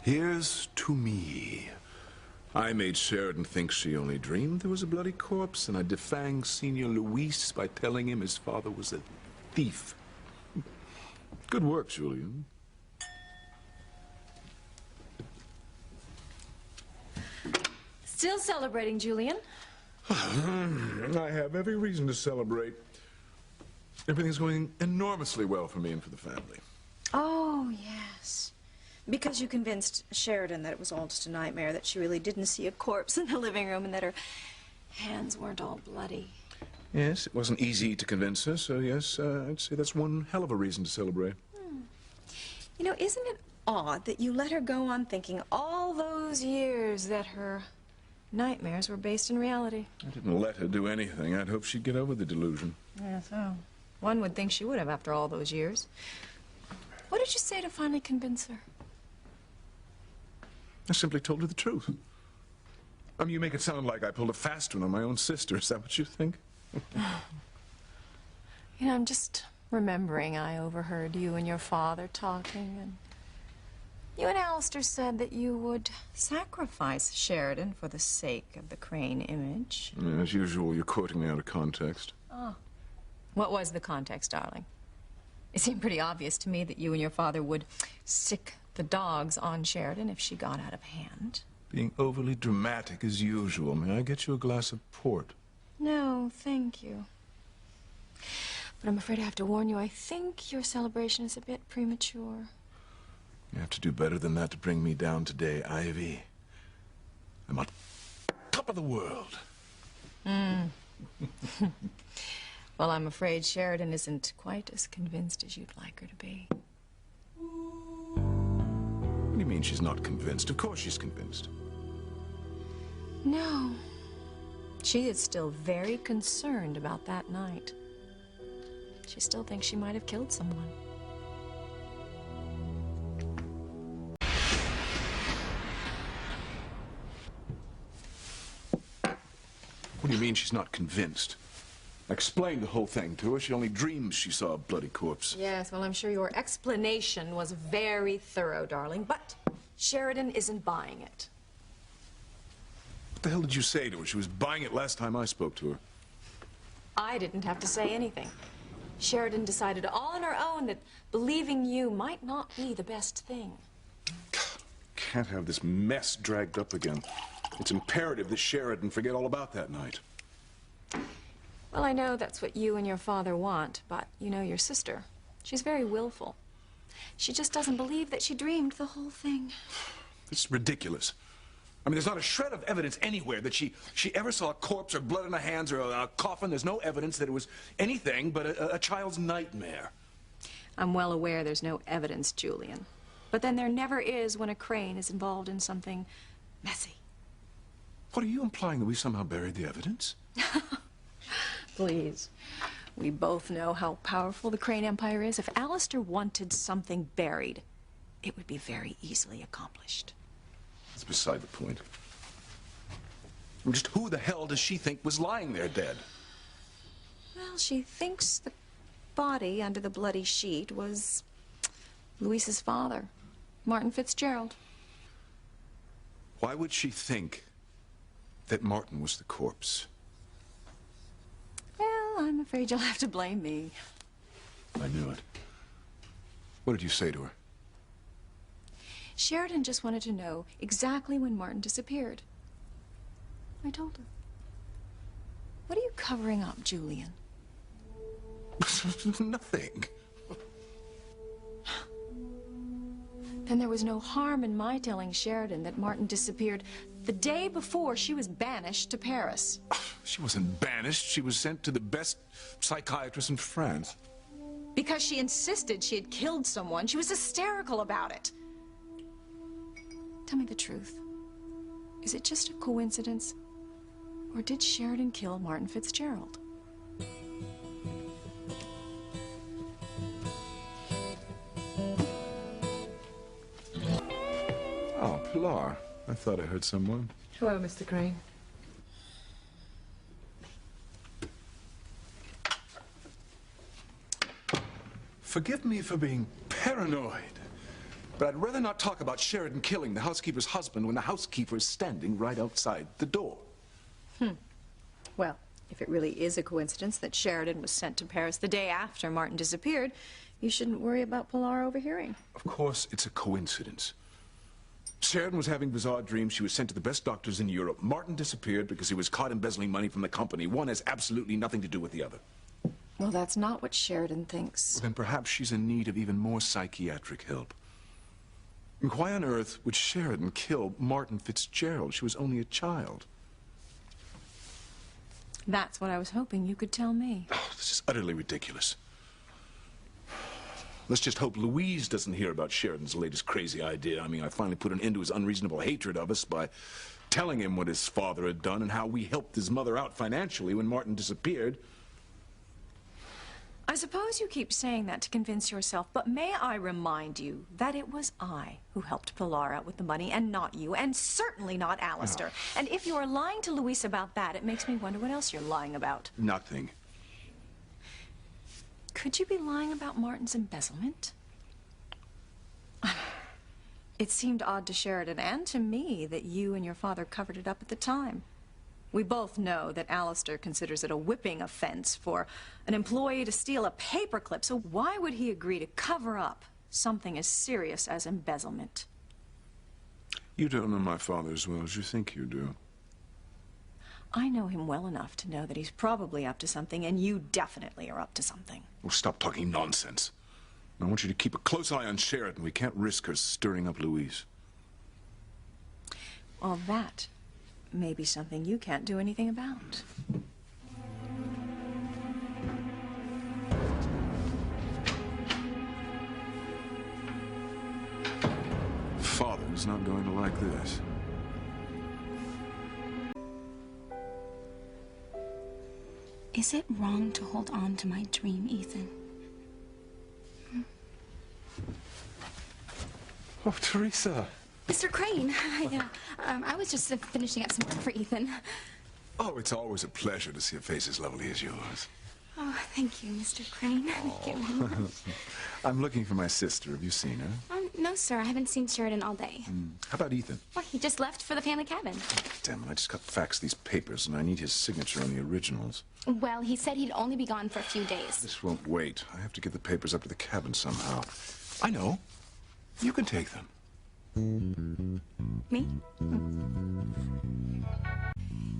Here's to me. I made Sheridan think she only dreamed there was a bloody corpse, and I defanged Senor Luis by telling him his father was a thief. Good work, Julian. Still celebrating, Julian? I have every reason to celebrate. Everything's going enormously well for me and for the family. Oh, yes. Because you convinced Sheridan that it was all just a nightmare, that she really didn't see a corpse in the living room, and that her hands weren't all bloody. Yes, it wasn't easy to convince her, so yes, I'd say that's one hell of a reason to celebrate. You know, isn't it odd that you let her go on thinking all those years that her nightmares were based in reality? I didn't let her do anything. I'd hoped she'd get over the delusion. Yeah, so one would think she would have after all those years. What did you say to finally convince her? I simply told her the truth. I mean, you make it sound like I pulled a fast one on my own sister. Is that what you think? You know, I'm just remembering I overheard you and your father talking, and you and Alistair said that you would sacrifice Sheridan for the sake of the Crane image. Yeah, as usual, you're quoting me out of context. Oh. What was the context, darling? It seemed pretty obvious to me that you and your father would sick the dogs on Sheridan if she got out of hand. Being overly dramatic as usual. May I get you a glass of port? No, thank you. But I'm afraid I have to warn you, I think your celebration is a bit premature. You have to do better than that to bring me down today, Ivy. I'm on top of the world. Well, I'm afraid Sheridan isn't quite as convinced as you'd like her to be. What do you mean she's not convinced? Of course she's convinced. No. She is still very concerned about that night. She still thinks she might have killed someone. What do you mean she's not convinced? I explained the whole thing to her. She only dreams she saw a bloody corpse. Yes, well, I'm sure your explanation was very thorough, darling, but Sheridan isn't buying it. What the hell did you say to her? She was buying it last time I spoke to her. I didn't have to say anything. Sheridan decided all on her own that believing you might not be the best thing. God, can't have this mess dragged up again. It's imperative that Sheridan forget all about that night. Well, I know that's what you and your father want, but you know your sister. She's very willful. She just doesn't believe that she dreamed the whole thing. It's ridiculous. I mean, there's not a shred of evidence anywhere that she ever saw a corpse or blood in her hands or a coffin. There's no evidence that it was anything but a child's nightmare. I'm well aware there's no evidence, Julian. But then there never is when a Crane is involved in something messy. What are you implying, that we somehow buried the evidence? Please. We both know how powerful the Crane Empire is. If Alistair wanted something buried, it would be very easily accomplished. That's beside the point. Just who the hell does she think was lying there dead? Well, she thinks the body under the bloody sheet was Luis's father, Martin Fitzgerald. Why would she think that Martin was the corpse? Well, I'm afraid you'll have to blame me. I knew it. What did you say to her? Sheridan just wanted to know exactly when Martin disappeared. I told her. What are you covering up, Julian? Nothing. Then there was no harm in my telling Sheridan that Martin disappeared the day before she was banished to Paris. She wasn't banished. She was sent to the best psychiatrist in France. Because she insisted she had killed someone. She was hysterical about it. Tell me the truth. Is it just a coincidence? Or did Sheridan kill Martin Fitzgerald? Oh, Pilar. I thought I heard someone. Hello, Mr. Crane. Forgive me for being paranoid. But I'd rather not talk about Sheridan killing the housekeeper's husband when the housekeeper is standing right outside the door. Well, if it really is a coincidence that Sheridan was sent to Paris the day after Martin disappeared, you shouldn't worry about Pilar overhearing. Of course, it's a coincidence. Sheridan was having bizarre dreams. She was sent to the best doctors in Europe. Martin disappeared because he was caught embezzling money from the company. One has absolutely nothing to do with the other. Well, that's not what Sheridan thinks. Then perhaps she's in need of even more psychiatric help. And why on earth would Sheridan kill Martin Fitzgerald? She was only a child. That's what I was hoping you could tell me. Oh, this is utterly ridiculous. Let's just hope Louise doesn't hear about Sheridan's latest crazy idea. I mean, I finally put an end to his unreasonable hatred of us by telling him what his father had done and how we helped his mother out financially when Martin disappeared. I suppose you keep saying that to convince yourself, but may I remind you that it was I who helped Pilar out with the money and not you, and certainly not Alistair. Oh. And if you're lying to Louise about that, it makes me wonder what else you're lying about. Nothing. Could you be lying about Martin's embezzlement? It seemed odd to Sheridan and to me that you and your father covered it up at the time. We both know that Alistair considers it a whipping offense for an employee to steal a paperclip, so why would he agree to cover up something as serious as embezzlement? You don't know my father as well as you think you do. I know him well enough to know that he's probably up to something, and you definitely are up to something. Well, stop talking nonsense. I want you to keep a close eye on Sheridan. We can't risk her stirring up Louise. Well, that may be something you can't do anything about. Father's not going to like this. Is it wrong to hold on to my dream, Ethan? Oh, Teresa. Mr. Crane, I was just finishing up some work for Ethan. Oh, it's always a pleasure to see a face as lovely as yours. Oh, thank you, Mr. Crane. Thank you. I'm looking for my sister. Have you seen her? No, sir. I haven't seen Sheridan all day. How about Ethan? Well, he just left for the family cabin. Damn it, I just got faxed these papers, and I need his signature on the originals. Well, he said he'd only be gone for a few days. This won't wait. I have to get the papers up to the cabin somehow. I know. You can take them. Me?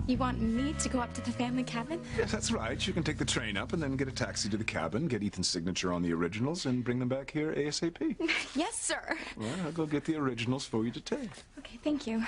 You want me to go up to the family cabin? Yes, that's right. You can take the train up and then get a taxi to the cabin, get Ethan's signature on the originals, and bring them back here ASAP. Yes, sir. Well, I'll go get the originals for you to take. Okay, thank you.